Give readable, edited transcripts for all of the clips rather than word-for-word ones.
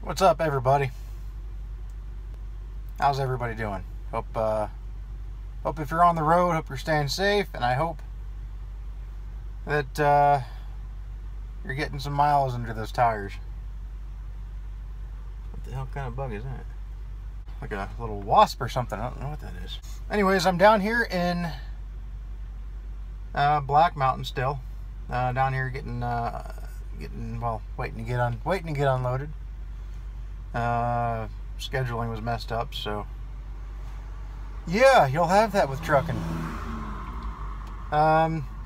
What's up, everybody? How's everybody doing? Hope if you're on the road, hope you're staying safe, and I hope that you're getting some miles under those tires. What the hell kind of bug is that? Like a little wasp or something. I don't know what that is. Anyways, I'm down here in Black Mountain still. Down here getting waiting to get unloaded. Scheduling was messed up, so yeah, you'll have that with trucking.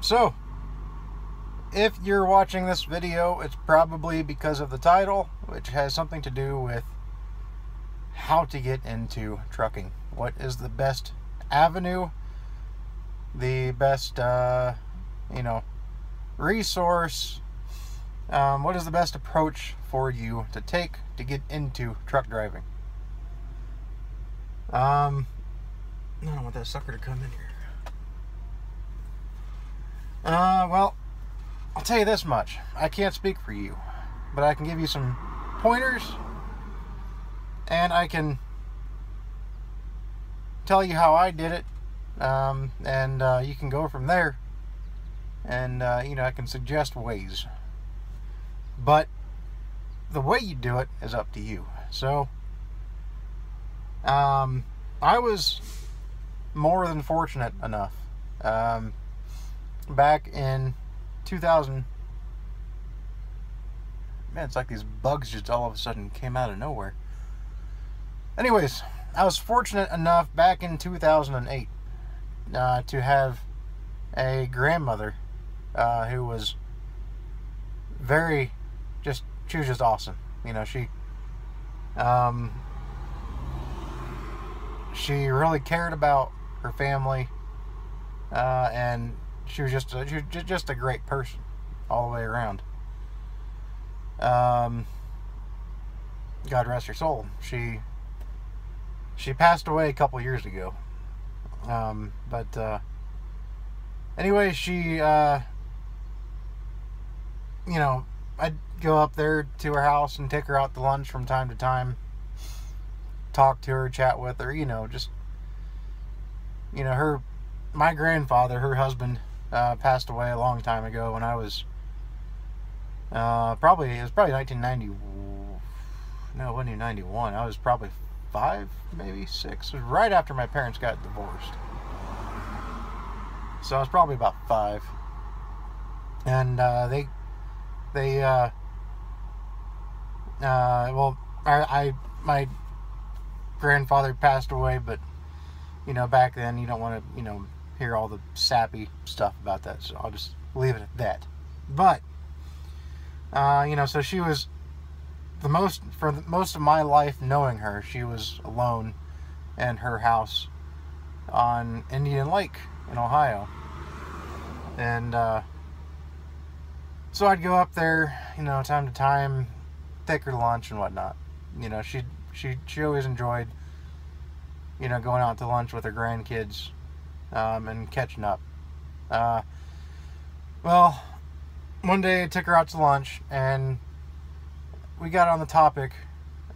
So if you're watching this video, it's probably because of the title, which has something to do with how to get into trucking. What is the best avenue, the best resource, what is the best approach for you to take to get into truck driving? I don't want that sucker to come in here. Well, I'll tell you this much. I can't speak for you, but I can give you some pointers, and I can tell you how I did it, and you can go from there, and I can suggest ways. But the way you do it is up to you. So, I was more than fortunate enough, back in 2000, man, it's like these bugs just all of a sudden came out of nowhere. Anyways, I was fortunate enough back in 2008 to have a grandmother who was she was just awesome. She really cared about her family, and she was just a great person all the way around. God rest her soul. She passed away a couple years ago. Anyway, I'd go up there to her house and take her out to lunch from time to time, talk to her, chat with her, my grandfather, her husband, passed away a long time ago when I was, it was probably 1990, no, it wasn't even 91, I was probably 5, maybe 6, it was right after my parents got divorced, so I was probably about 5, and my grandfather passed away, but back then you don't want to hear all the sappy stuff about that, so I'll just leave it at that. But so she was for most of my life knowing her, she was alone in her house on Indian Lake in Ohio, and so I'd go up there, time to time, take her to lunch and whatnot. She always enjoyed, going out to lunch with her grandkids, and catching up. Well, one day I took her out to lunch, and we got on the topic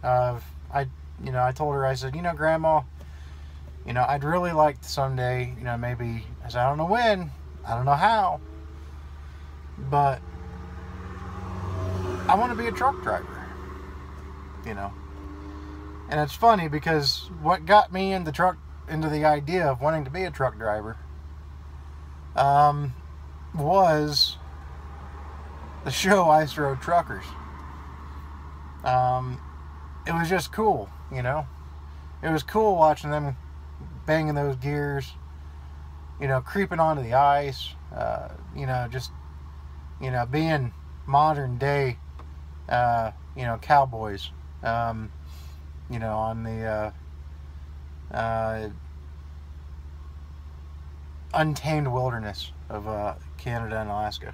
of, I told her, I said, Grandma, I'd really like to someday, maybe, I said, I don't know when, I don't know how, but I want to be a truck driver, and it's funny because what got me into the idea of wanting to be a truck driver, was the show Ice Road Truckers. It was just cool, it was cool watching them banging those gears, creeping onto the ice, being modern day, cowboys, on the untamed wilderness of Canada and Alaska.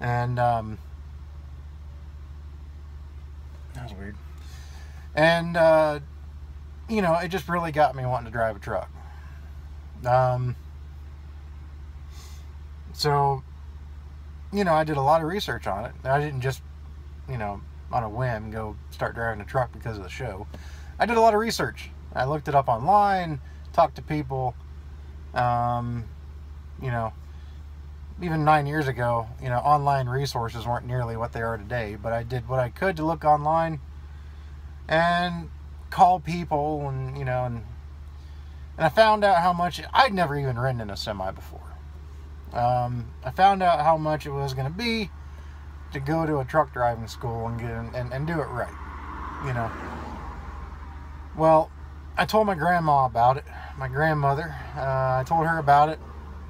And that was weird. And it just really got me wanting to drive a truck. So I did a lot of research on it. I didn't just on a whim go start driving a truck because of the show. I did a lot of research. I looked it up online, talked to people. You know, even 9 years ago, you know, online resources weren't nearly what they are today, but I did what I could to look online and call people, and you know, and I found out how much. I'd never even ridden in a semi before. I found out how much it was going to be to go to a truck driving school and get and do it right, you know. Well, I told my grandma about it. My grandmother, I told her about it.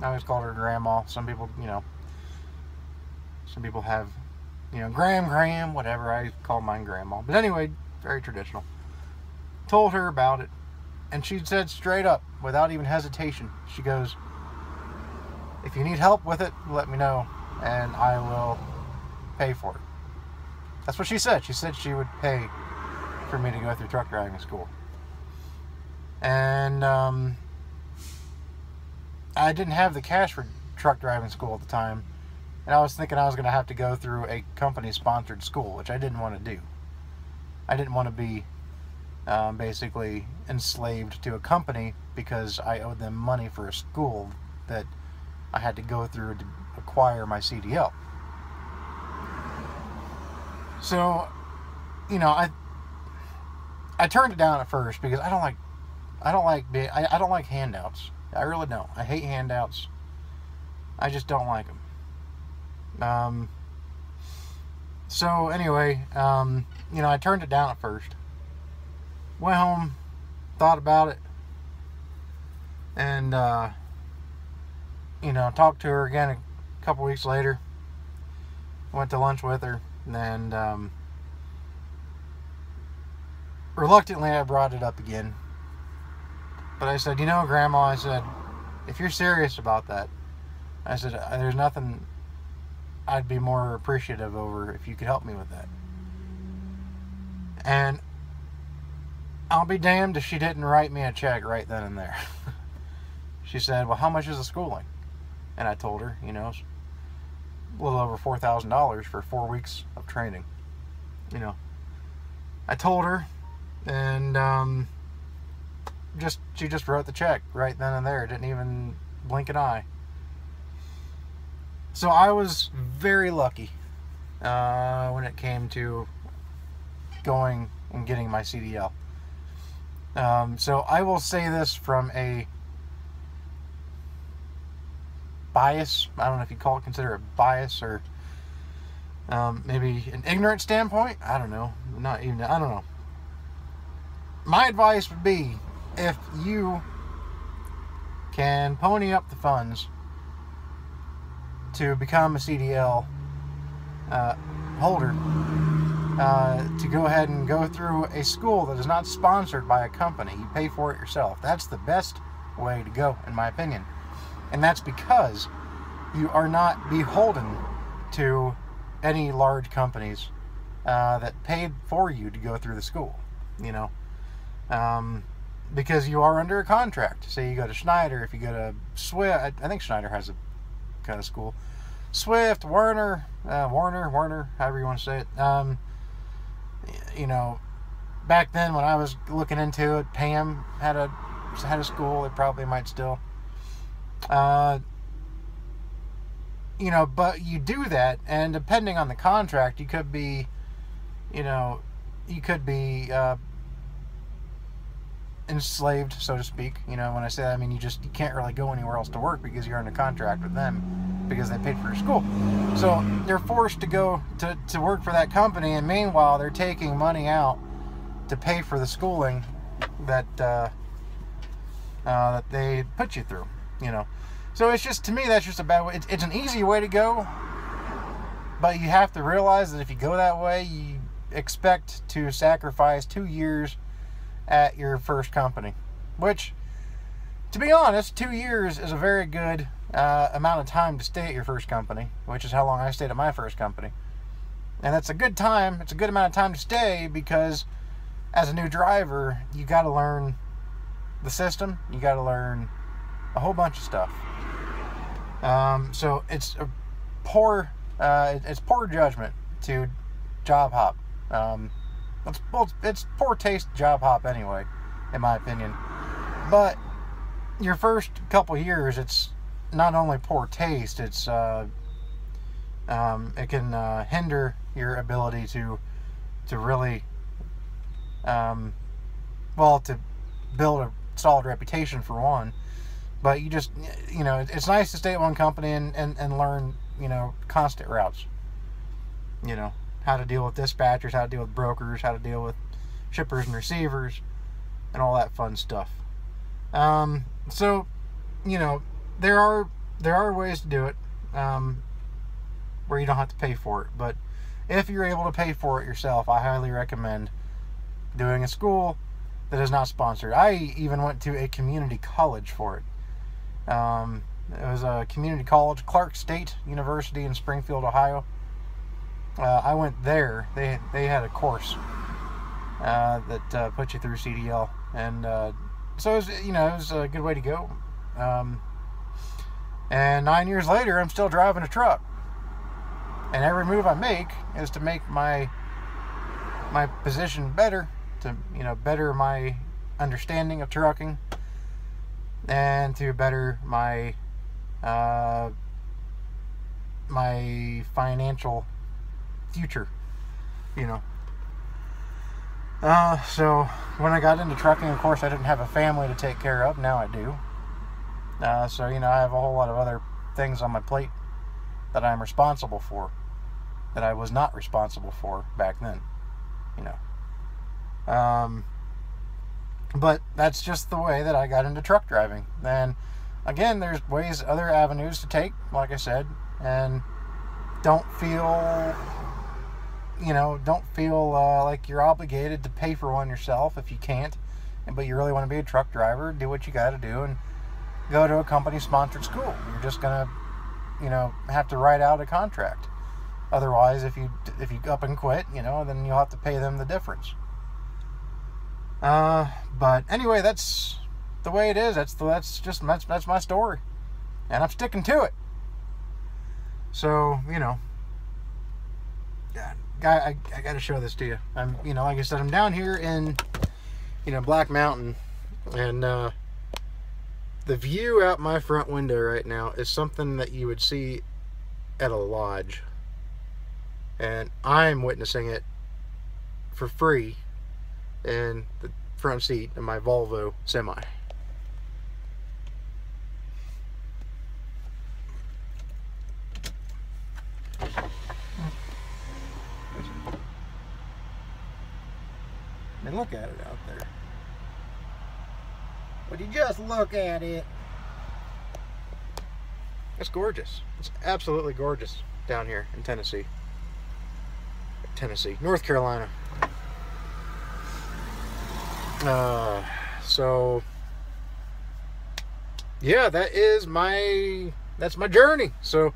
I always called her grandma. Some people, you know, some people have, you know, Graham, whatever. I call mine grandma. But anyway, very traditional. Told her about it, and she said straight up, without even hesitation, she goes, if you need help with it, let me know, and I will pay for it. That's what she said. She said she would pay for me to go through truck driving school. And I didn't have the cash for truck driving school at the time, and I was thinking I was going to have to go through a company-sponsored school, which I didn't want to do. I didn't want to be basically enslaved to a company because I owed them money for a school that I had to go through to acquire my CDL. So, you know, I turned it down at first because I don't like handouts. I really don't. I hate handouts. I just don't like them. So anyway, you know, I turned it down at first. Went home, thought about it, and you know, talked to her again a couple weeks later. Went to lunch with her, and reluctantly I brought it up again. But I said, you know, Grandma, I said, if you're serious about that, I said, there's nothing I'd be more appreciative over if you could help me with that. And I'll be damned if she didn't write me a check right then and there. She said, well, how much is the schooling? And I told her, you know, a little over $4,000 for 4 weeks of training. You know, I told her, and she just wrote the check right then and there. Didn't even blink an eye. So I was very lucky when it came to going and getting my CDL. So I will say this from a bias. I don't know if you consider it bias, or maybe an ignorant standpoint. I don't know. I don't know. My advice would be, if you can pony up the funds to become a CDL holder, to go ahead and go through a school that is not sponsored by a company. You pay for it yourself. That's the best way to go, in my opinion. And that's because you are not beholden to any large companies that paid for you to go through the school, you know. Because you are under a contract. Say you go to Schneider, if you go to Swift, I think Schneider has a kind of school. Swift, Werner, however you want to say it. You know, back then when I was looking into it, Pam had a school. It probably might still. You know, but you do that, and depending on the contract, you could be enslaved, so to speak. You know, when I say that, I mean you can't really go anywhere else to work because you're under contract with them because they paid for your school. So they're forced to go to work for that company, and meanwhile they're taking money out to pay for the schooling that that they put you through. You know, so it's just, to me, that's just a bad way. It's an easy way to go, but you have to realize that if you go that way, you expect to sacrifice 2 years at your first company, which, to be honest, 2 years is a very good amount of time to stay at your first company, which is how long I stayed at my first company. And that's a good time. It's a good amount of time to stay because as a new driver, you got to learn the system. You got to learn a whole bunch of stuff. So it's poor judgment to job hop It's poor taste job hop anyway, in my opinion. But your first couple years, it's not only poor taste, it can hinder your ability to really, to build a solid reputation for one. But you just, it's nice to stay at one company and learn, constant routes. How to deal with dispatchers, how to deal with brokers, how to deal with shippers and receivers, and all that fun stuff. So, there are ways to do it, where you don't have to pay for it. But if you're able to pay for it yourself, I highly recommend doing a school that is not sponsored. I even went to a community college for it. It was a community college, Clark State University in Springfield, Ohio. I went there. They had a course that put you through CDL, and so it was a good way to go. And 9 years later, I'm still driving a truck, and every move I make is to make my position better, to better my understanding of trucking, and to better my my financial future. So when I got into trucking, of course, I didn't have a family to take care of. Now I do. So I have a whole lot of other things on my plate that I'm responsible for, that I was not responsible for back then. But that's just the way that I got into truck driving. And again, there's other avenues to take, like I said, and don't feel like you're obligated to pay for one yourself if you can't. But you really want to be a truck driver, do what you got to do and go to a company-sponsored school. You're just gonna, have to write out a contract. Otherwise, if you up and quit, then you'll have to pay them the difference. But anyway, that's the way it is. That's my story, and I'm sticking to it. So I got to show this to you. I'm like I said, I'm down here in Black Mountain, and the view out my front window right now is something that you would see at a lodge, and I'm witnessing it for free in the front seat of my Volvo semi. And look at it out there. Would you just look at it? It's gorgeous. It's absolutely gorgeous down here in Tennessee. North Carolina. So yeah, that's my journey. So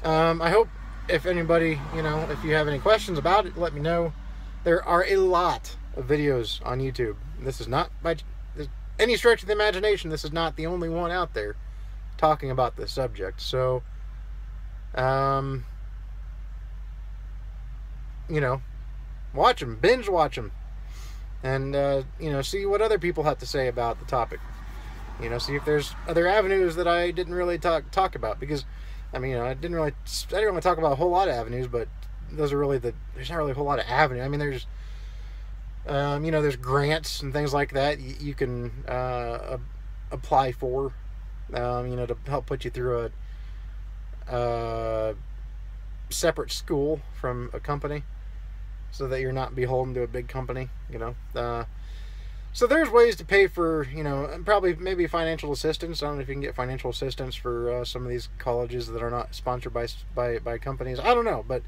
I hope if anybody, if you have any questions about it, let me know. There are a lot of videos on YouTube. This is not by any stretch of the imagination. This is not the only one out there talking about this subject. So watch them, binge watch them, and see what other people have to say about the topic. See if there's other avenues that I didn't really talk about, because I didn't really talk about a whole lot of avenues, but those are really there's not really a whole lot of avenues. There's there's grants and things like that you can apply for, to help put you through a separate school from a company, so that you're not beholden to a big company. So there's ways to pay for, maybe financial assistance. I don't know if you can get financial assistance for some of these colleges that are not sponsored by companies. I don't know, but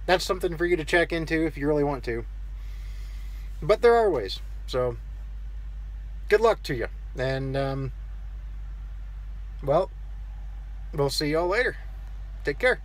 that's something for you to check into if you really want to. But there are ways. So good luck to you. And, well, we'll see y'all later. Take care.